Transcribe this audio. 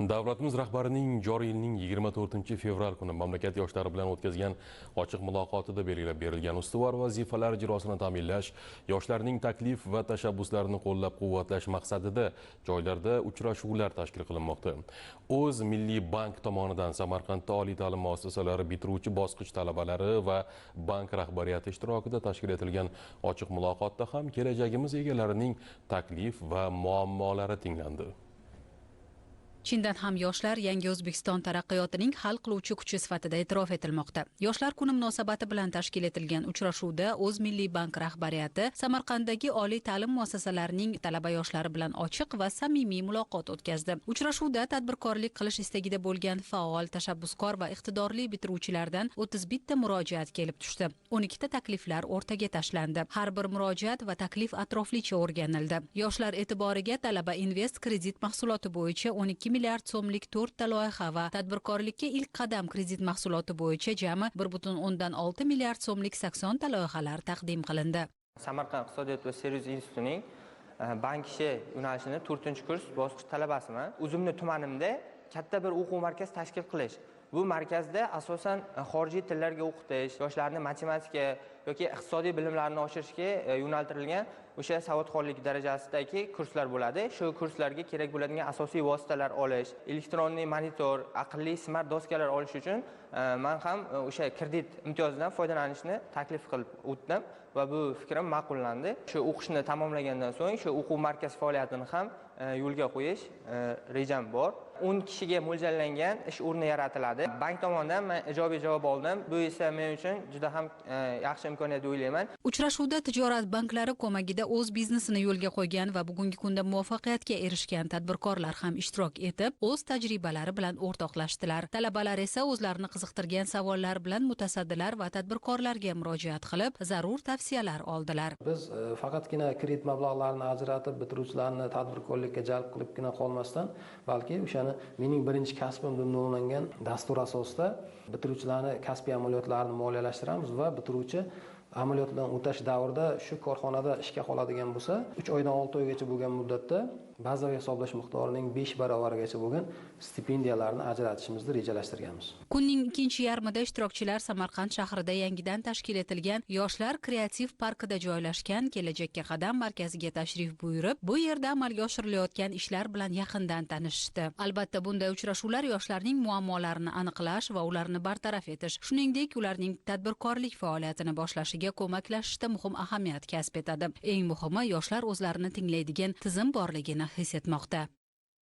Davlatimiz rahbarining joriy yilning 24-fevral kuni mamlakat yoshlari bilan o'tkazgan ochiq muloqotida belgilab berilgan ustuvor vazifalar ijrosini ta'minlash, yoshlarning taklif va tashabbuslarini qo'llab-quvvatlash maqsadida joylarda uchrashuvlar tashkil qilinmoqda. O'z Milliy bank tomonidan Samarqandda oliy ta'lim muassasalari bitiruvchi bosqich talabalari va bank rahbariyati ishtirokida tashkil etilgan ochiq muloqotda ham kelajagimiz egalarining taklif va muammolari tinglandi. Chindan ham yoshlar yangi O'zbekiston taraqqiyotining hal qiluvchi kuchi sifatida e'tirof etilmoqda. Yoshlar kuni munosabati bilan tashkil etilgan uchrashuvda O'z Milliy bank rahbariyati Samarqanddagi oliy ta'lim muassasalarining talaba yoshlari bilan ochiq va samimiy muloqot o'tkazdi. Uchrashuvda tadbirkorlik qilish istagida bo'lgan faol, tashabbuskor va iqtidorli bitiruvchilardan 31 ta murojaat kelib tushdi. 12 ta takliflar o'rtaga tashlandi. Har bir murojaat va taklif atroflicha o'rganildi. Yoshlar e'tiboriga Talaba Invest kredit mahsuloti bo'yicha 12 milliard so'mlik 4 ta loyiha va tadbirkorlikka ilk qadam kredit mahsuloti bo'yicha jami 1,6 milliard so'mlik 80 ta loyihalar taqdim qilindi. Samarqand iqtisodiyot va servis institutining bank ishi yo'nalishini 4-kurs bosqich talabasiman. O'zimni tumanimda katta bir o'quv markazi tashkil qilish. Bu markazda asosan xorijiy tillarga o'qitish, yoshlarni matematika yoki iqtisodiy bilimlarini oshirishga yo'naltirilgan o'sha savodxonlik darajasidagi kurslar bo'ladi. Shu kurslarga kerak bo'ladigan asosiy vositalar olish, elektronniy monitor, aqlli smart doskalar olish uchun men ham o'sha kredit imtiyozidan foydalanishni taklif qilib o'tdim va bu fikrim ma'qullandi. Shu o'qishni tamomlagandan so'ng shu o'quv markaz faoliyatini ham yo'lga qo'yish rejam bor. 10 kishiga mo'ljallangan ish o'rni yaratiladi. Bank tomonidan men ijobiy javob oldim. Bu esa men uchun juda ham yaxshi imkoniyat deb o'ylayman. Uchrashuvda tijorat banklari ko'magida o'z biznesini yo'lga qo'ygan va bugungi kunda muvaffaqiyatga erishgan tadbirkorlar ham ishtirok etib, o'z tajribalari bilan o'rtoqlashdilar. Talabalar esa o'zlarini qiziqtirgan savollar bilan mutasaddilar va tadbirkorlarga murojaat qilib, zarur tavsiyalar oldilar. Biz faqatgina kredit mablag'larini ajratib, bitiruvchilarni tadbirkorlikka jalb qilibgina qolmasdan, balki o'shani mening birinchi kasbim deb nomlangan dastur asosida bitiruvchilarni kasbiy amaliyotlarini moliyalashtiramiz va bitiruvchi amaliyotdan o'tash davrida shu korxonada ishga qoladigan bo'lsa, 3 oydan 6 oygacha bo'lgan muddatda bazaviy hisoblash miqdorining 5 baravarigacha bo'lgan stipendiyalarni ajratishimizni rejalashtirganmiz. Kunning ikkinchi yarmida ishtirokchilar Samarqand shahrida yangidan tashkil etilgan Yoshlar kreativ parkida joylashgan Kelajakka qadam markaziga tashrif buyurib, bu yerda amalga oshirilayotgan ishlar bilan yaqindan tanishishdi. Albatta, bunday uchrashuvlar yoshlarning muammolarini aniqlash va ularni bartaraf etish, shuningdek, ularning tadbirkorlik faoliyatini boshlashiga ko'maklashishda muhim ahamiyat kasb etadi. Eng muhimi, yoshlar o'zlarini tinglaydigan tizim borligini his etmoqda.